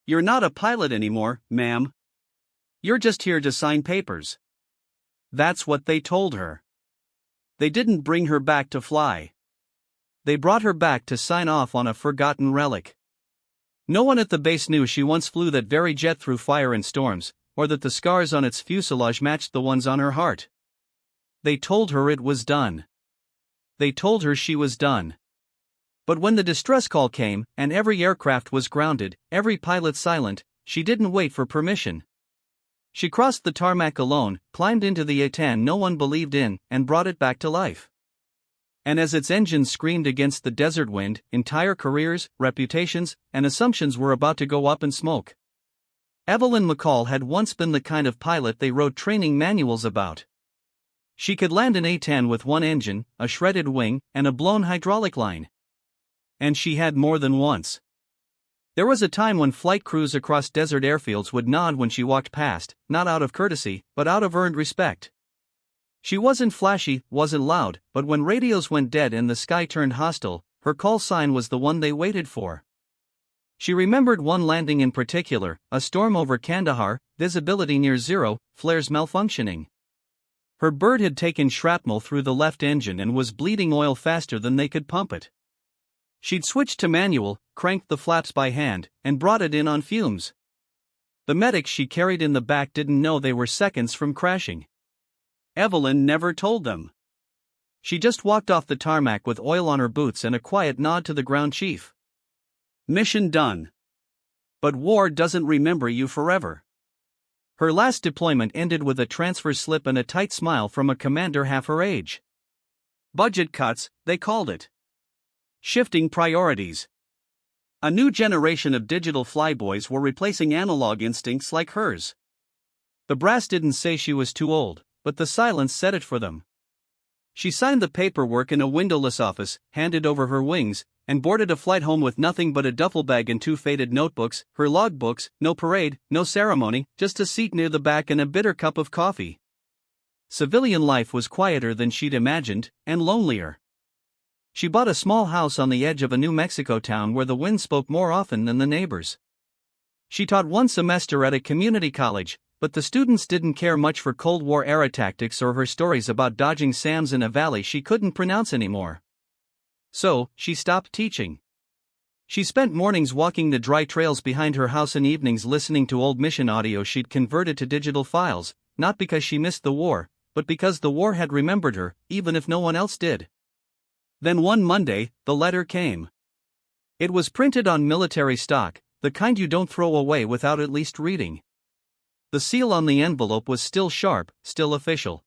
You're not a pilot anymore, ma'am. You're just here to sign papers. That's what they told her. They didn't bring her back to fly. They brought her back to sign off on a forgotten relic. No one at the base knew she once flew that very jet through fire and storms, or that the scars on its fuselage matched the ones on her heart. They told her it was done. They told her she was done. But when the distress call came, and every aircraft was grounded, every pilot silent, she didn't wait for permission. She crossed the tarmac alone, climbed into the A-10 no one believed in, and brought it back to life. And as its engines screamed against the desert wind, entire careers, reputations, and assumptions were about to go up in smoke. Evelyn McCall had once been the kind of pilot they wrote training manuals about. She could land an A-10 with one engine, a shredded wing, and a blown hydraulic line. And she had more than once. There was a time when flight crews across desert airfields would nod when she walked past, not out of courtesy, but out of earned respect. She wasn't flashy, wasn't loud, but when radios went dead and the sky turned hostile, her call sign was the one they waited for. She remembered one landing in particular, a storm over Kandahar, visibility near zero, flares malfunctioning. Her bird had taken shrapnel through the left engine and was bleeding oil faster than they could pump it. She'd switched to manual, cranked the flaps by hand, and brought it in on fumes. The medics she carried in the back didn't know they were seconds from crashing. Evelyn never told them. She just walked off the tarmac with oil on her boots and a quiet nod to the ground chief. Mission done. But war doesn't remember you forever. Her last deployment ended with a transfer slip and a tight smile from a commander half her age. Budget cuts, they called it. Shifting priorities. A new generation of digital flyboys were replacing analog instincts like hers. The brass didn't say she was too old, but the silence said it for them. She signed the paperwork in a windowless office, handed over her wings, and boarded a flight home with nothing but a duffel bag and 2 faded notebooks, her logbooks, no parade, no ceremony, just a seat near the back and a bitter cup of coffee. Civilian life was quieter than she'd imagined, and lonelier. She bought a small house on the edge of a New Mexico town where the wind spoke more often than the neighbors. She taught one semester at a community college, but the students didn't care much for Cold War-era tactics or her stories about dodging SAMs in a valley she couldn't pronounce anymore. So, she stopped teaching. She spent mornings walking the dry trails behind her house and evenings listening to old mission audio she'd converted to digital files, not because she missed the war, but because the war had remembered her, even if no one else did. Then one Monday, the letter came. It was printed on military stock, the kind you don't throw away without at least reading. The seal on the envelope was still sharp, still official.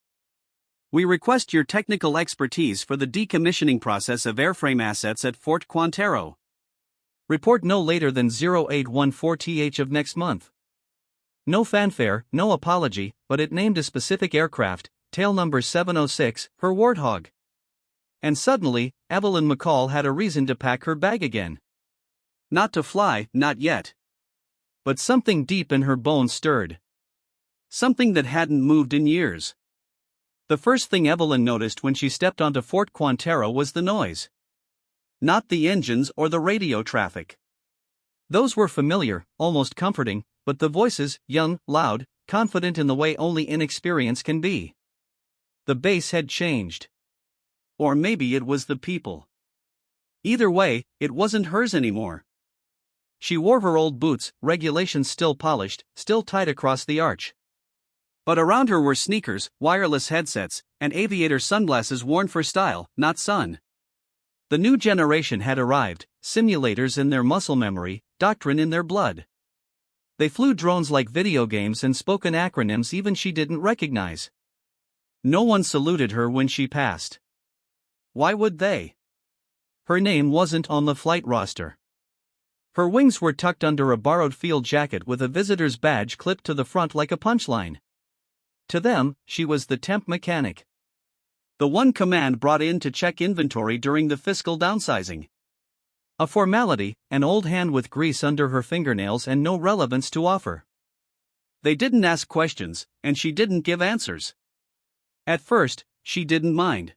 We request your technical expertise for the decommissioning process of airframe assets at Fort Quintero. Report no later than 0814th of next month. No fanfare, no apology, but it named a specific aircraft, tail number 706, her Warthog. And suddenly, Evelyn McCall had a reason to pack her bag again. Not to fly, not yet. But something deep in her bones stirred. Something that hadn't moved in years. The first thing Evelyn noticed when she stepped onto Fort Quintero was the noise. Not the engines or the radio traffic. Those were familiar, almost comforting, but the voices, young, loud, confident in the way only inexperience can be. The base had changed. Or maybe it was the people. Either way, it wasn't hers anymore. She wore her old boots, regulations still polished, still tight across the arch. But around her were sneakers, wireless headsets, and aviator sunglasses worn for style, not sun. The new generation had arrived, simulators in their muscle memory, doctrine in their blood. They flew drones like video games and spoke in acronyms even she didn't recognize. No one saluted her when she passed. Why would they? Her name wasn't on the flight roster. Her wings were tucked under a borrowed field jacket with a visitor's badge clipped to the front like a punchline. To them, she was the temp mechanic. The one command brought in to check inventory during the fiscal downsizing. A formality, an old hand with grease under her fingernails and no relevance to offer. They didn't ask questions, and she didn't give answers. At first, she didn't mind.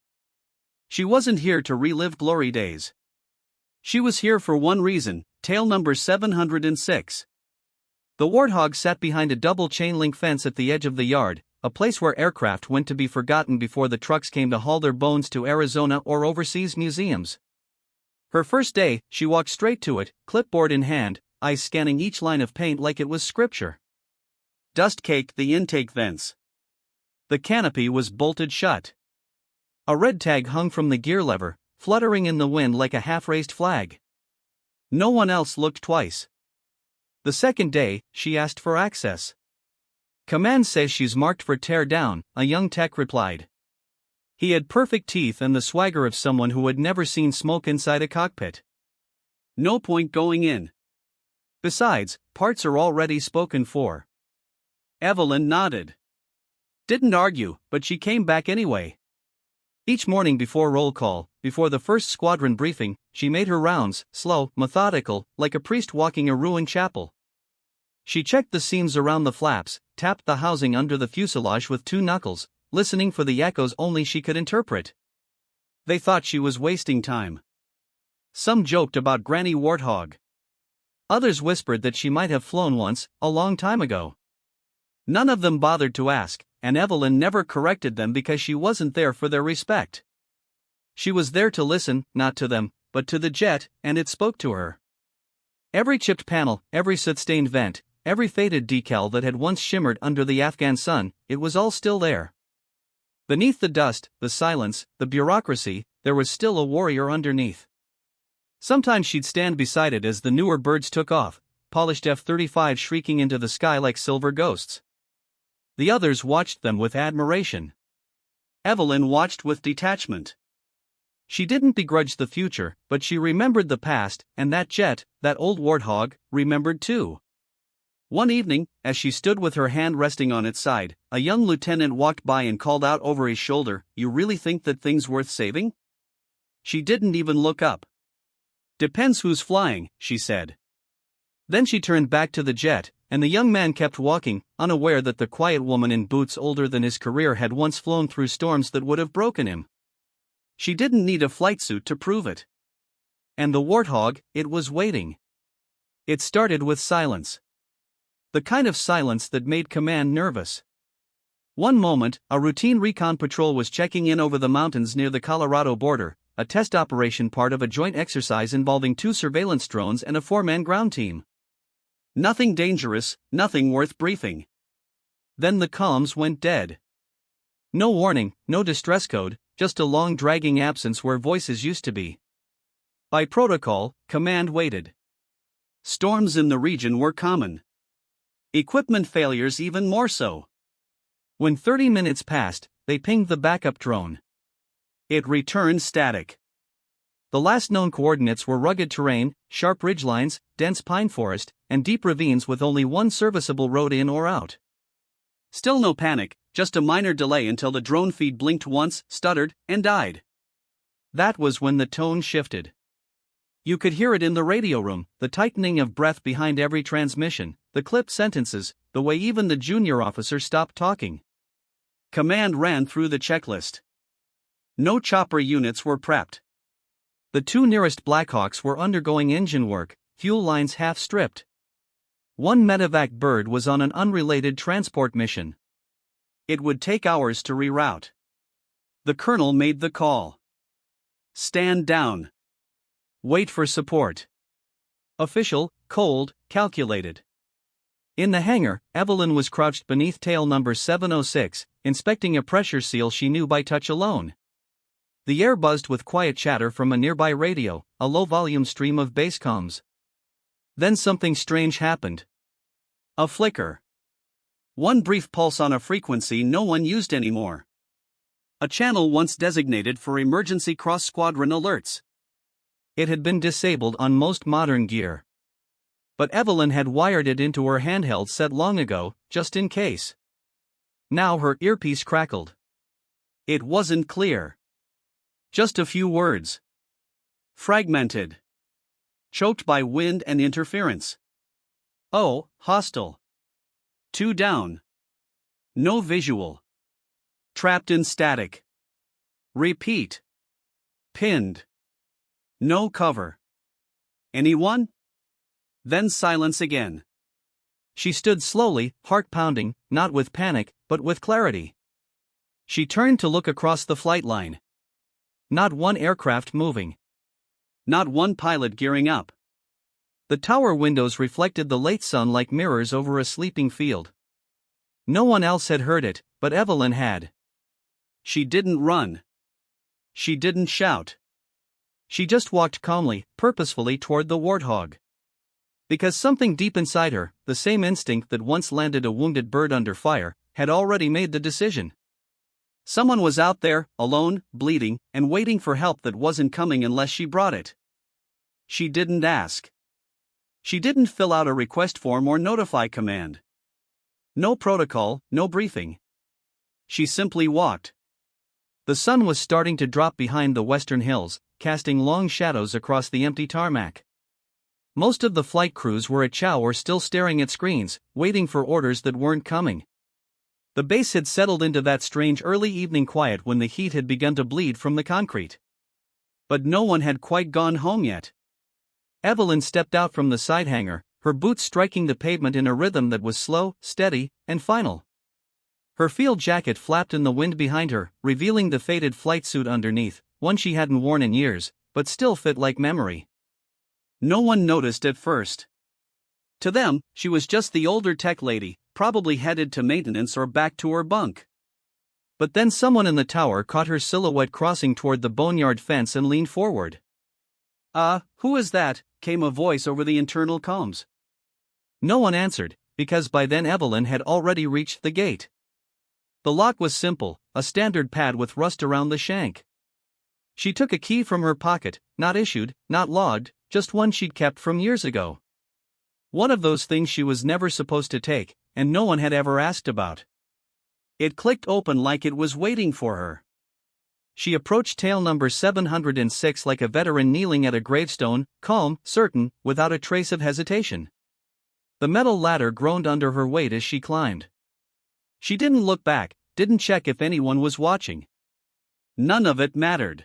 She wasn't here to relive glory days. She was here for one reason, tail number 706. The Warthog sat behind a double chain-link fence at the edge of the yard, a place where aircraft went to be forgotten before the trucks came to haul their bones to Arizona or overseas museums. Her first day, she walked straight to it, clipboard in hand, eyes scanning each line of paint like it was scripture. Dust caked the intake vents. The canopy was bolted shut. A red tag hung from the gear lever, fluttering in the wind like a half-raised flag. No one else looked twice. The second day, she asked for access. "Command says she's marked for tear down," a young tech replied. He had perfect teeth and the swagger of someone who had never seen smoke inside a cockpit. "No point going in. Besides, parts are already spoken for." Evelyn nodded. Didn't argue, but she came back anyway. Each morning before roll call, before the first squadron briefing, she made her rounds, slow, methodical, like a priest walking a ruined chapel. She checked the seams around the flaps, tapped the housing under the fuselage with two knuckles, listening for the echoes only she could interpret. They thought she was wasting time. Some joked about Granny Warthog. Others whispered that she might have flown once, a long time ago. None of them bothered to ask, and Evelyn never corrected them because she wasn't there for their respect. She was there to listen, not to them, but to the jet, and it spoke to her. Every chipped panel, every soot-stained vent, every faded decal that had once shimmered under the Afghan sun, it was all still there. Beneath the dust, the silence, the bureaucracy, there was still a warrior underneath. Sometimes she'd stand beside it as the newer birds took off, polished F-35s shrieking into the sky like silver ghosts. The others watched them with admiration. Evelyn watched with detachment. She didn't begrudge the future, but she remembered the past, and that jet, that old Warthog, remembered too. One evening, as she stood with her hand resting on its side, a young lieutenant walked by and called out over his shoulder, "You really think that thing's worth saving?" She didn't even look up. "Depends who's flying," she said. Then she turned back to the jet, and the young man kept walking, unaware that the quiet woman in boots older than his career had once flown through storms that would have broken him. She didn't need a flight suit to prove it. And the Warthog, it was waiting. It started with silence. The kind of silence that made command nervous. One moment, a routine recon patrol was checking in over the mountains near the Colorado border, a test operation part of a joint exercise involving 2 surveillance drones and a 4-man ground team. Nothing dangerous, nothing worth briefing. Then the comms went dead. No warning, no distress code, just a long dragging absence where voices used to be. By protocol, command waited. Storms in the region were common. Equipment failures even more so. When 30 minutes passed, they pinged the backup drone. It returned static. The last known coordinates were rugged terrain, sharp ridgelines, dense pine forest, and deep ravines with only one serviceable road in or out. Still no panic, just a minor delay until the drone feed blinked once, stuttered, and died. That was when the tone shifted. You could hear it in the radio room, the tightening of breath behind every transmission, the clipped sentences, the way even the junior officer stopped talking. Command ran through the checklist. No chopper units were prepped. The 2 nearest Blackhawks were undergoing engine work, fuel lines half-stripped. One medevac bird was on an unrelated transport mission. It would take hours to reroute. The colonel made the call. Stand down. Wait for support. Official, cold, calculated. In the hangar, Evelyn was crouched beneath tail number 706, inspecting a pressure seal she knew by touch alone. The air buzzed with quiet chatter from a nearby radio, a low-volume stream of bass comms. Then something strange happened. A flicker. One brief pulse on a frequency no one used anymore. A channel once designated for emergency cross-squadron alerts. It had been disabled on most modern gear. But Evelyn had wired it into her handheld set long ago, just in case. Now her earpiece crackled. It wasn't clear. Just a few words. Fragmented. Choked by wind and interference. Oh, hostile. 2 down. No visual. Trapped in static. Repeat. Pinned. No cover. Anyone? Then silence again. She stood slowly, heart pounding, not with panic, but with clarity. She turned to look across the flight line. Not one aircraft moving. Not one pilot gearing up. The tower windows reflected the late sun like mirrors over a sleeping field. No one else had heard it, but Evelyn had. She didn't run. She didn't shout. She just walked calmly, purposefully toward the Warthog. Because something deep inside her, the same instinct that once landed a wounded bird under fire, had already made the decision. Someone was out there, alone, bleeding, and waiting for help that wasn't coming unless she brought it. She didn't ask. She didn't fill out a request form or notify command. No protocol, no briefing. She simply walked. The sun was starting to drop behind the western hills, casting long shadows across the empty tarmac. Most of the flight crews were at chow or still staring at screens, waiting for orders that weren't coming. The base had settled into that strange early evening quiet when the heat had begun to bleed from the concrete. But no one had quite gone home yet. Evelyn stepped out from the side hangar, her boots striking the pavement in a rhythm that was slow, steady, and final. Her field jacket flapped in the wind behind her, revealing the faded flight suit underneath, one she hadn't worn in years, but still fit like memory. No one noticed at first. To them, she was just the older tech lady, probably headed to maintenance or back to her bunk. But then someone in the tower caught her silhouette crossing toward the boneyard fence and leaned forward. Who is that?" came a voice over the internal comms. No one answered, because by then Evelyn had already reached the gate. The lock was simple, a standard pad with rust around the shank. She took a key from her pocket, not issued, not logged, just one she'd kept from years ago. One of those things she was never supposed to take, and no one had ever asked about. It clicked open like it was waiting for her. She approached tail number 706 like a veteran kneeling at a gravestone, calm, certain, without a trace of hesitation. The metal ladder groaned under her weight as she climbed. She didn't look back, didn't check if anyone was watching. None of it mattered.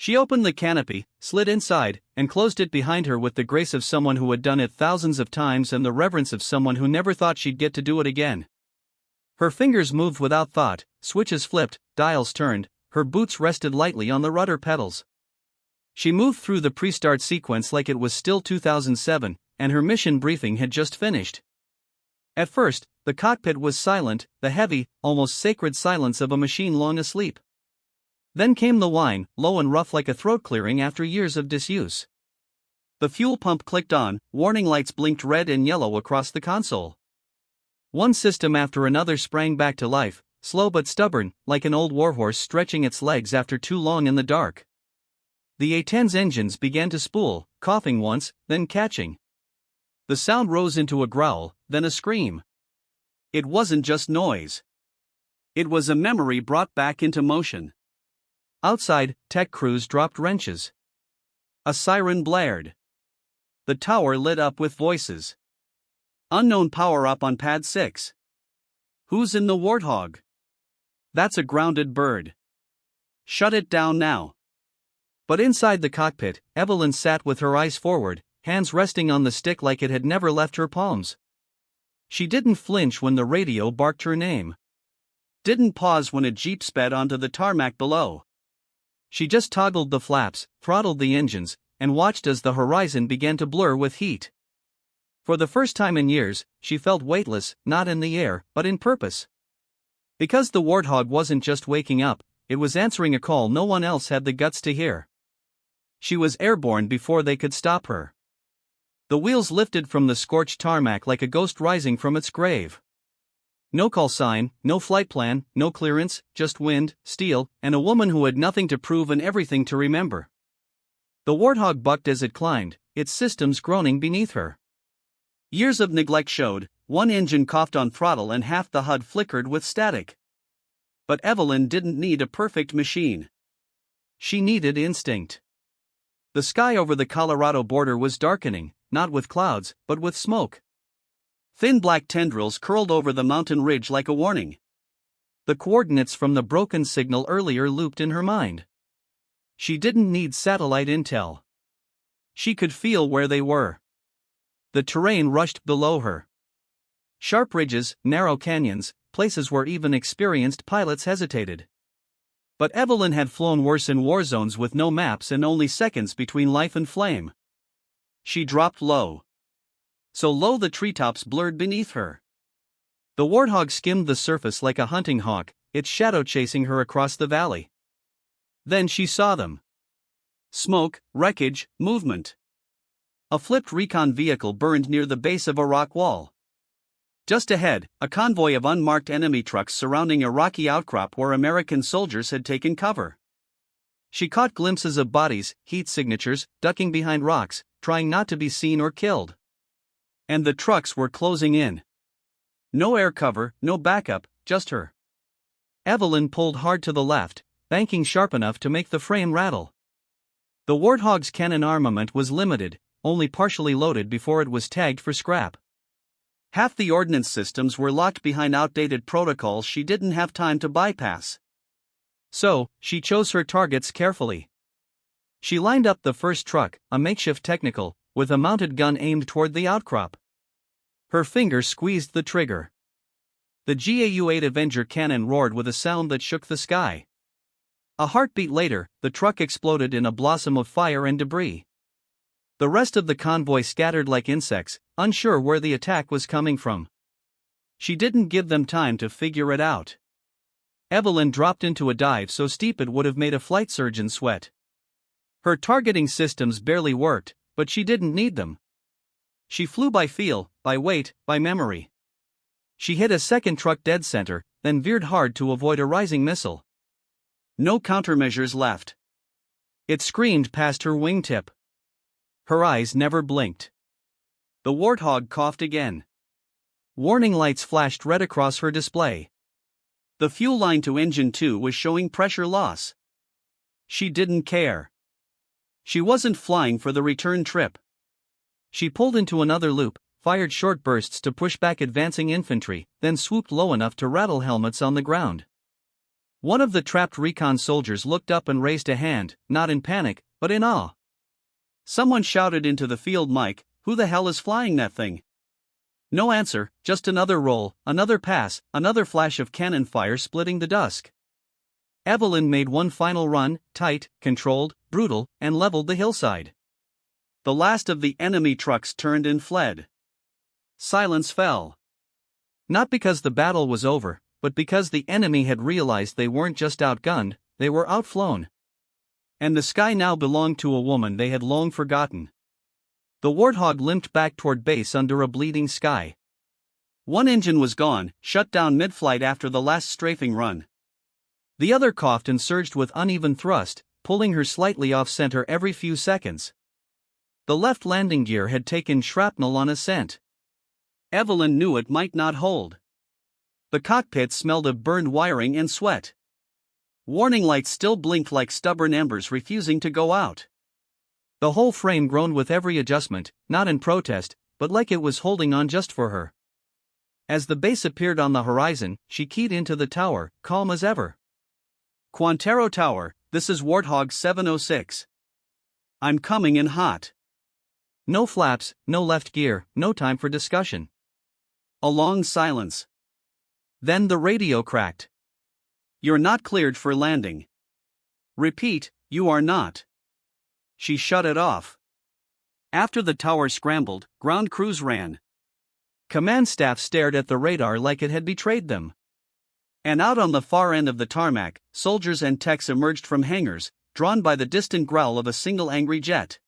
She opened the canopy, slid inside, and closed it behind her with the grace of someone who had done it thousands of times and the reverence of someone who never thought she'd get to do it again. Her fingers moved without thought, switches flipped, dials turned, her boots rested lightly on the rudder pedals. She moved through the pre-start sequence like it was still 2007, and her mission briefing had just finished. At first, the cockpit was silent, the heavy, almost sacred silence of a machine long asleep. Then came the whine, low and rough like a throat clearing after years of disuse. The fuel pump clicked on, warning lights blinked red and yellow across the console. One system after another sprang back to life, slow but stubborn, like an old warhorse stretching its legs after too long in the dark. The A-10's engines began to spool, coughing once, then catching. The sound rose into a growl, then a scream. It wasn't just noise. It was a memory brought back into motion. Outside, tech crews dropped wrenches. A siren blared. The tower lit up with voices. Unknown power up on pad 6. Who's in the Warthog? That's a grounded bird. Shut it down now. But inside the cockpit, Evelyn sat with her eyes forward, hands resting on the stick like it had never left her palms. She didn't flinch when the radio barked her name. Didn't pause when a jeep sped onto the tarmac below. She just toggled the flaps, throttled the engines, and watched as the horizon began to blur with heat. For the first time in years, she felt weightless, not in the air, but in purpose. Because the Warthog wasn't just waking up, it was answering a call no one else had the guts to hear. She was airborne before they could stop her. The wheels lifted from the scorched tarmac like a ghost rising from its grave. No call sign, no flight plan, no clearance, just wind, steel, and a woman who had nothing to prove and everything to remember. The Warthog bucked as it climbed, its systems groaning beneath her. Years of neglect showed, one engine coughed on throttle and half the HUD flickered with static. But Evelyn didn't need a perfect machine. She needed instinct. The sky over the Colorado border was darkening, not with clouds, but with smoke. Thin black tendrils curled over the mountain ridge like a warning. The coordinates from the broken signal earlier looped in her mind. She didn't need satellite intel. She could feel where they were. The terrain rushed below her. Sharp ridges, narrow canyons, places where even experienced pilots hesitated. But Evelyn had flown worse in war zones with no maps and only seconds between life and flame. She dropped low. So low the treetops blurred beneath her. The Warthog skimmed the surface like a hunting hawk, its shadow chasing her across the valley. Then she saw them. Smoke, wreckage, movement. A flipped recon vehicle burned near the base of a rock wall. Just ahead, a convoy of unmarked enemy trucks surrounding a rocky outcrop where American soldiers had taken cover. She caught glimpses of bodies, heat signatures, ducking behind rocks, trying not to be seen or killed. And the trucks were closing in. No air cover, no backup, just her. Evelyn pulled hard to the left, banking sharp enough to make the frame rattle. The Warthog's cannon armament was limited, only partially loaded before it was tagged for scrap. Half the ordnance systems were locked behind outdated protocols she didn't have time to bypass. So, she chose her targets carefully. She lined up the first truck, a makeshift technical, with a mounted gun aimed toward the outcrop. Her finger squeezed the trigger. The GAU-8 Avenger cannon roared with a sound that shook the sky. A heartbeat later, the truck exploded in a blossom of fire and debris. The rest of the convoy scattered like insects, unsure where the attack was coming from. She didn't give them time to figure it out. Evelyn dropped into a dive so steep it would have made a flight surgeon sweat. Her targeting systems barely worked, but she didn't need them. She flew by feel, by weight, by memory. She hit a second truck dead center, then veered hard to avoid a rising missile. No countermeasures left. It screamed past her wingtip. Her eyes never blinked. The Warthog coughed again. Warning lights flashed red across her display. The fuel line to engine 2 was showing pressure loss. She didn't care. She wasn't flying for the return trip. She pulled into another loop, fired short bursts to push back advancing infantry, then swooped low enough to rattle helmets on the ground. One of the trapped recon soldiers looked up and raised a hand, not in panic, but in awe. Someone shouted into the field mic, "Who the hell is flying that thing?" No answer, just another roll, another pass, another flash of cannon fire splitting the dusk. Evelyn made one final run, tight, controlled, brutal, and leveled the hillside. The last of the enemy trucks turned and fled. Silence fell. Not because the battle was over, but because the enemy had realized they weren't just outgunned, they were outflown. And the sky now belonged to a woman they had long forgotten. The Warthog limped back toward base under a bleeding sky. One engine was gone, shut down mid-flight after the last strafing run. The other coughed and surged with uneven thrust, pulling her slightly off-center every few seconds. The left landing gear had taken shrapnel on ascent. Evelyn knew it might not hold. The cockpit smelled of burned wiring and sweat. Warning lights still blinked like stubborn embers refusing to go out. The whole frame groaned with every adjustment, not in protest, but like it was holding on just for her. As the base appeared on the horizon, she keyed into the tower, calm as ever. "Quintero Tower, this is Warthog 706. I'm coming in hot." No flaps, no left gear, no time for discussion. A long silence. Then the radio cracked. "You're not cleared for landing." "Repeat, you are not." She shut it off. After the tower scrambled, ground crews ran. Command staff stared at the radar like it had betrayed them. And out on the far end of the tarmac, soldiers and techs emerged from hangars, drawn by the distant growl of a single angry jet.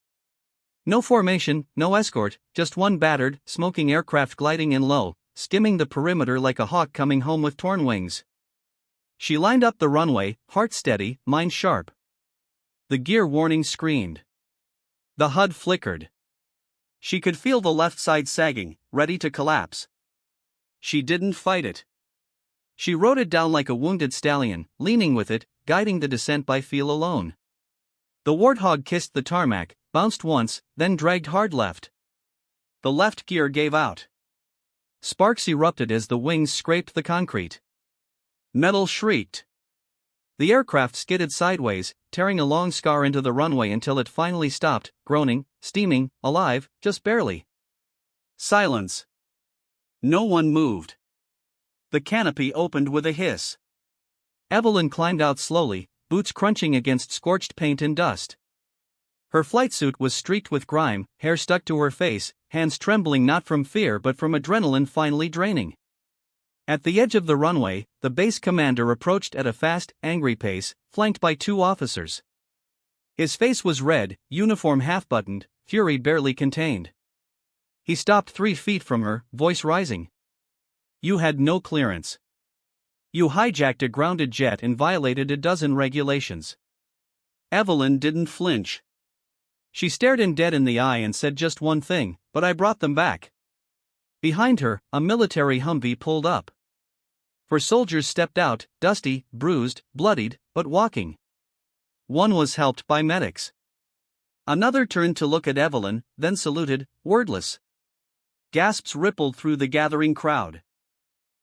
No formation, no escort, just one battered, smoking aircraft gliding in low, skimming the perimeter like a hawk coming home with torn wings. She lined up the runway, heart steady, mind sharp. The gear warning screamed. The HUD flickered. She could feel the left side sagging, ready to collapse. She didn't fight it. She rode it down like a wounded stallion, leaning with it, guiding the descent by feel alone. The Warthog kissed the tarmac, bounced once, then dragged hard left. The left gear gave out. Sparks erupted as the wings scraped the concrete. Metal shrieked. The aircraft skidded sideways, tearing a long scar into the runway until it finally stopped, groaning, steaming, alive, just barely. Silence. No one moved. The canopy opened with a hiss. Evelyn climbed out slowly, boots crunching against scorched paint and dust. Her flight suit was streaked with grime, hair stuck to her face, hands trembling not from fear but from adrenaline finally draining. At the edge of the runway, the base commander approached at a fast, angry pace, flanked by 2 officers. His face was red, uniform half-buttoned, fury barely contained. He stopped 3 feet from her, voice rising. "You had no clearance. You hijacked a grounded jet and violated a dozen regulations." Evelyn didn't flinch. She stared him dead in the eye and said just one thing, "But I brought them back." Behind her, a military Humvee pulled up. 4 soldiers stepped out, dusty, bruised, bloodied, but walking. One was helped by medics. Another turned to look at Evelyn, then saluted, wordless. Gasps rippled through the gathering crowd.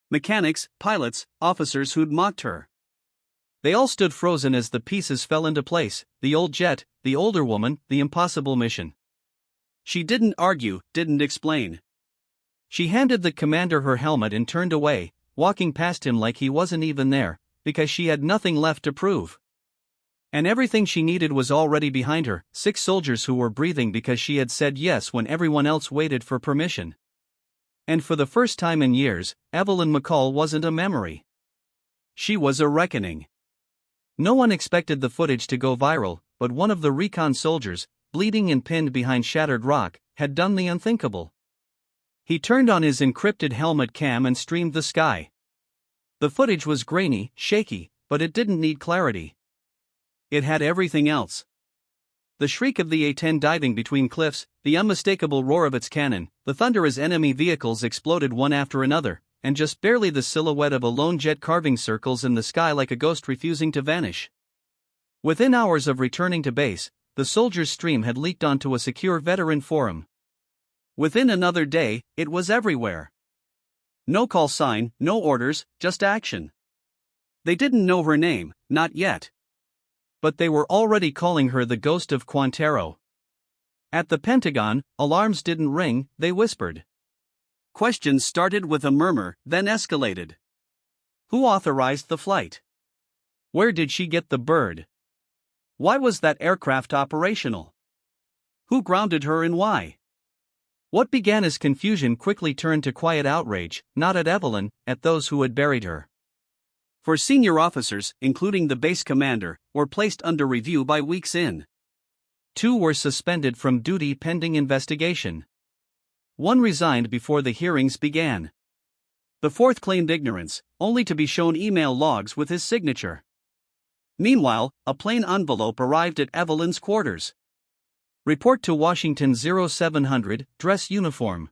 Mechanics, pilots, officers who'd mocked her. They all stood frozen as the pieces fell into place: the old jet, the older woman, the impossible mission. She didn't argue, didn't explain. She handed the commander her helmet and turned away, walking past him like he wasn't even there, because she had nothing left to prove. And everything she needed was already behind her: 6 soldiers who were breathing because she had said yes when everyone else waited for permission. And for the first time in years, Evelyn McCall wasn't a memory. She was a reckoning. No one expected the footage to go viral, but one of the recon soldiers, bleeding and pinned behind shattered rock, had done the unthinkable. He turned on his encrypted helmet cam and streamed the sky. The footage was grainy, shaky, but it didn't need clarity. It had everything else. The shriek of the A-10 diving between cliffs, the unmistakable roar of its cannon, the thunder as enemy vehicles exploded one after another, and just barely the silhouette of a lone jet carving circles in the sky like a ghost refusing to vanish. Within hours of returning to base, the soldiers' stream had leaked onto a secure veteran forum. Within another day, it was everywhere. No call sign, no orders, just action. They didn't know her name, not yet. But they were already calling her the ghost of Quintero. At the Pentagon, alarms didn't ring, they whispered. Questions started with a murmur, then escalated. Who authorized the flight? Where did she get the bird? Why was that aircraft operational? Who grounded her and why? What began as confusion quickly turned to quiet outrage, not at Evelyn, at those who had buried her. 4 senior officers, including the base commander, were placed under review by weeks in. 2 were suspended from duty pending investigation. 1 resigned before the hearings began. The 4th claimed ignorance, only to be shown email logs with his signature. Meanwhile, a plain envelope arrived at Evelyn's quarters. Report to Washington 0700, dress uniform.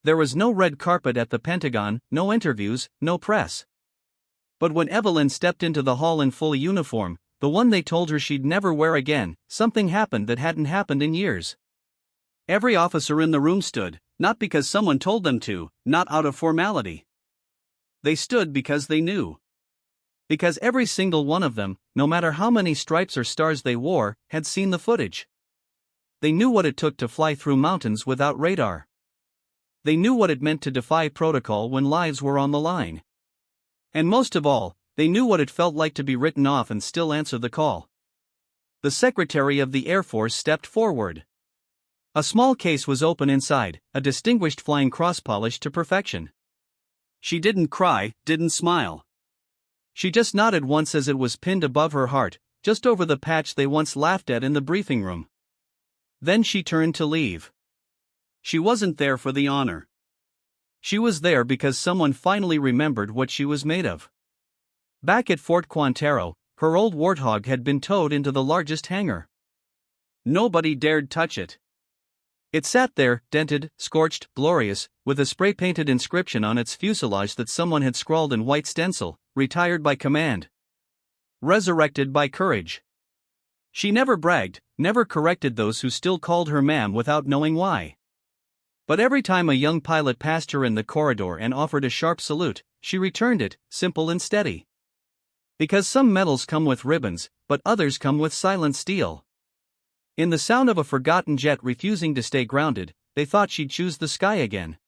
There was no red carpet at the Pentagon, no interviews, no press. But when Evelyn stepped into the hall in full uniform, the one they told her she'd never wear again, something happened that hadn't happened in years. Every officer in the room stood, not because someone told them to, not out of formality. They stood because they knew. Because every single one of them, no matter how many stripes or stars they wore, had seen the footage. They knew what it took to fly through mountains without radar. They knew what it meant to defy protocol when lives were on the line. And most of all, they knew what it felt like to be written off and still answer the call. The Secretary of the Air Force stepped forward. A small case was open inside, a distinguished flying cross polished to perfection. She didn't cry, didn't smile. She just nodded once as it was pinned above her heart, just over the patch they once laughed at in the briefing room. Then she turned to leave. She wasn't there for the honor. She was there because someone finally remembered what she was made of. Back at Fort Quintero, her old Warthog had been towed into the largest hangar. Nobody dared touch it. It sat there, dented, scorched, glorious, with a spray-painted inscription on its fuselage that someone had scrawled in white stencil: retired by command. Resurrected by courage. She never bragged, never corrected those who still called her ma'am without knowing why. But every time a young pilot passed her in the corridor and offered a sharp salute, she returned it, simple and steady. Because some medals come with ribbons, but others come with silent steel. In the sound of a forgotten jet refusing to stay grounded, they thought she'd choose the sky again.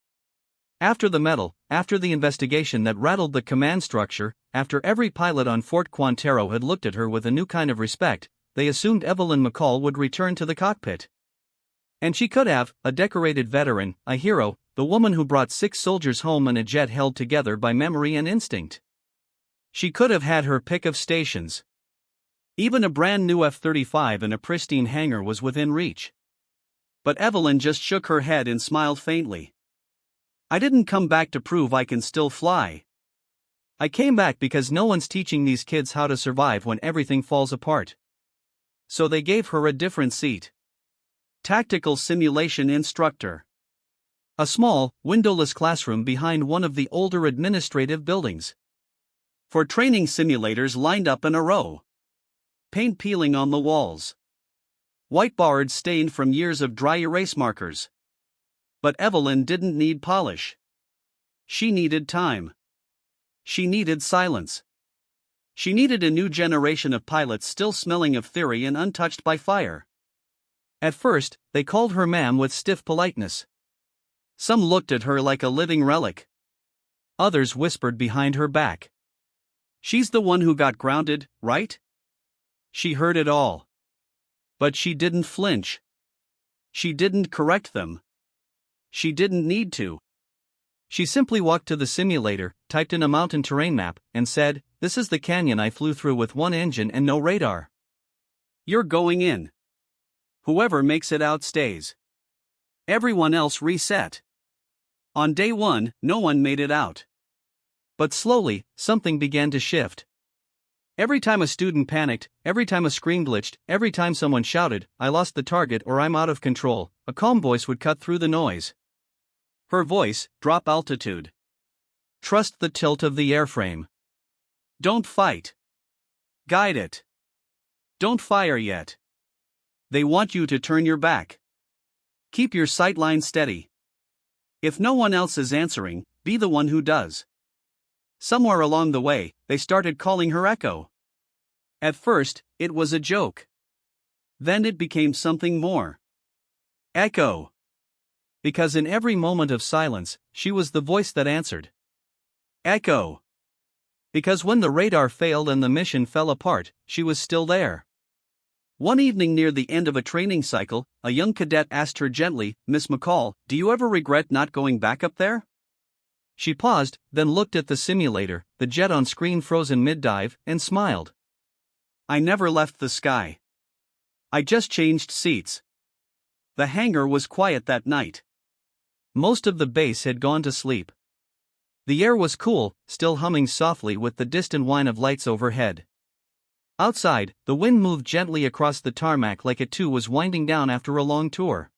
After the medal, after the investigation that rattled the command structure, after every pilot on Fort Quintero had looked at her with a new kind of respect, they assumed Evelyn McCall would return to the cockpit. And she could have, a decorated veteran, a hero, the woman who brought 6 soldiers home in a jet held together by memory and instinct. She could have had her pick of stations. Even a brand new F-35 in a pristine hangar was within reach. But Evelyn just shook her head and smiled faintly. I didn't come back to prove I can still fly. I came back because no one's teaching these kids how to survive when everything falls apart. So they gave her a different seat. Tactical simulation instructor. A small, windowless classroom behind one of the older administrative buildings. 4 training simulators lined up in a row. Paint peeling on the walls. Whiteboards stained from years of dry erase markers. But Evelyn didn't need polish. She needed time. She needed silence. She needed a new generation of pilots still smelling of theory and untouched by fire. At first, they called her ma'am with stiff politeness. Some looked at her like a living relic. Others whispered behind her back. She's the one who got grounded, right? She heard it all. But she didn't flinch. She didn't correct them. She didn't need to. She simply walked to the simulator, typed in a mountain terrain map, and said, "This is the canyon I flew through with 1 engine and no radar. You're going in. Whoever makes it out stays." Everyone else reset. On day 1, no one made it out. But slowly, something began to shift. Every time a student panicked, every time a screen glitched, every time someone shouted, "I lost the target" or "I'm out of control," a calm voice would cut through the noise. Her voice, drop altitude. Trust the tilt of the airframe. Don't fight. Guide it. Don't fire yet. They want you to turn your back. Keep your sightline steady. If no one else is answering, be the one who does. Somewhere along the way, they started calling her Echo. At first, it was a joke. Then it became something more. Echo. Because in every moment of silence, she was the voice that answered. Echo. Because when the radar failed and the mission fell apart, she was still there. One evening near the end of a training cycle, a young cadet asked her gently, "Miss McCall, do you ever regret not going back up there?" She paused, then looked at the simulator, the jet on screen frozen mid-dive, and smiled. "I never left the sky. I just changed seats." The hangar was quiet that night. Most of the base had gone to sleep. The air was cool, still humming softly with the distant whine of lights overhead. Outside, the wind moved gently across the tarmac like it too was winding down after a long tour.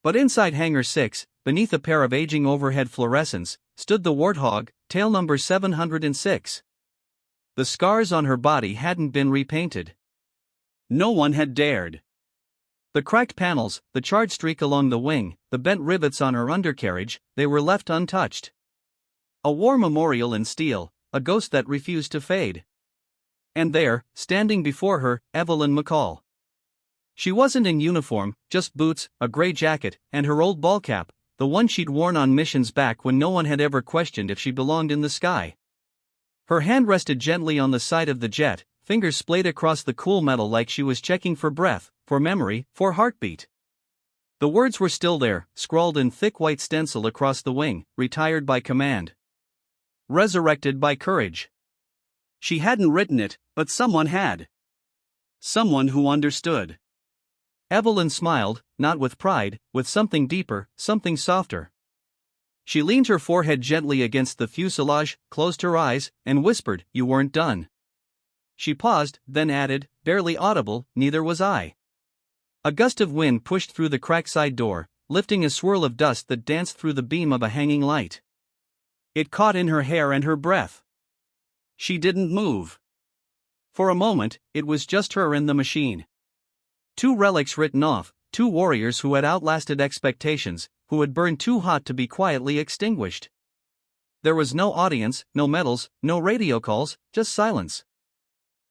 But inside Hangar 6, beneath a pair of aging overhead fluorescents, stood the Warthog, tail number 706. The scars on her body hadn't been repainted. No one had dared. The cracked panels, the charred streak along the wing, the bent rivets on her undercarriage, they were left untouched. A war memorial in steel, a ghost that refused to fade. And there, standing before her, Evelyn McCall. She wasn't in uniform, just boots, a gray jacket, and her old ball cap, the one she'd worn on missions back when no one had ever questioned if she belonged in the sky. Her hand rested gently on the side of the jet, fingers splayed across the cool metal like she was checking for breath, for memory, for heartbeat. The words were still there, scrawled in thick white stencil across the wing, retired by command. Resurrected by courage. She hadn't written it, but someone had. Someone who understood. Evelyn smiled, not with pride, with something deeper, something softer. She leaned her forehead gently against the fuselage, closed her eyes, and whispered, "You weren't done." She paused, then added, barely audible, "Neither was I." A gust of wind pushed through the cracked side door, lifting a swirl of dust that danced through the beam of a hanging light. It caught in her hair and her breath. She didn't move. For a moment, it was just her and the machine. 2 relics written off, 2 warriors who had outlasted expectations, who had burned too hot to be quietly extinguished. There was no audience, no medals, no radio calls, just silence.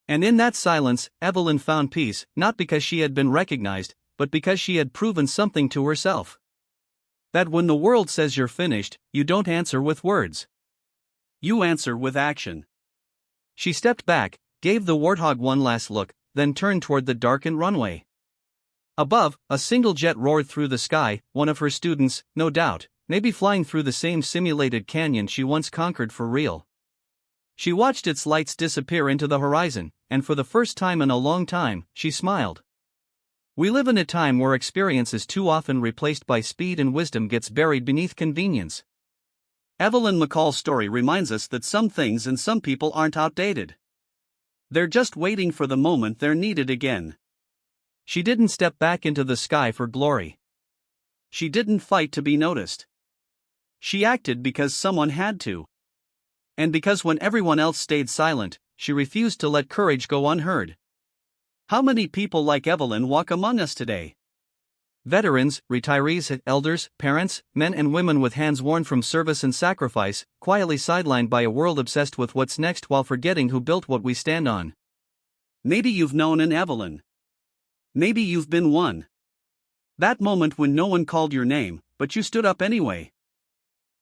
And in that silence, Evelyn found peace, not because she had been recognized, but because she had proven something to herself. That when the world says you're finished, you don't answer with words. You answer with action. She stepped back, gave the Warthog one last look, then turned toward the darkened runway. Above, a single jet roared through the sky, one of her students, no doubt, maybe flying through the same simulated canyon she once conquered for real. She watched its lights disappear into the horizon, and for the first time in a long time, she smiled. We live in a time where experience is too often replaced by speed and wisdom gets buried beneath convenience. Evelyn McCall's story reminds us that some things and some people aren't outdated. They're just waiting for the moment they're needed again. She didn't step back into the sky for glory. She didn't fight to be noticed. She acted because someone had to. And because when everyone else stayed silent, she refused to let courage go unheard. How many people like Evelyn walk among us today? Veterans, retirees, elders, parents, men and women with hands worn from service and sacrifice, quietly sidelined by a world obsessed with what's next while forgetting who built what we stand on. Maybe you've known an Evelyn. Maybe you've been one. That moment when no one called your name, but you stood up anyway.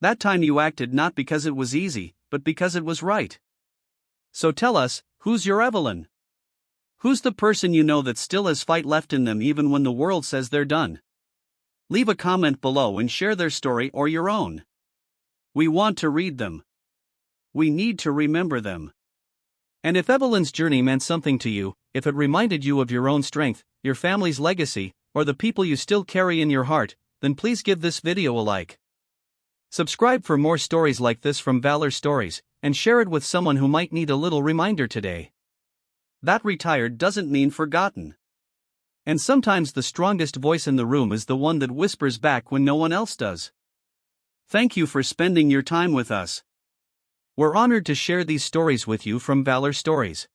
That time you acted not because it was easy, but because it was right. So tell us, who's your Evelyn? Who's the person you know that still has fight left in them even when the world says they're done? Leave a comment below and share their story or your own. We want to read them. We need to remember them. And if Evelyn's journey meant something to you, if it reminded you of your own strength, your family's legacy, or the people you still carry in your heart, then please give this video a like. Subscribe for more stories like this from Valor Stories, and share it with someone who might need a little reminder today. That retired doesn't mean forgotten. And sometimes the strongest voice in the room is the one that whispers back when no one else does. Thank you for spending your time with us. We're honored to share these stories with you from Valor Stories.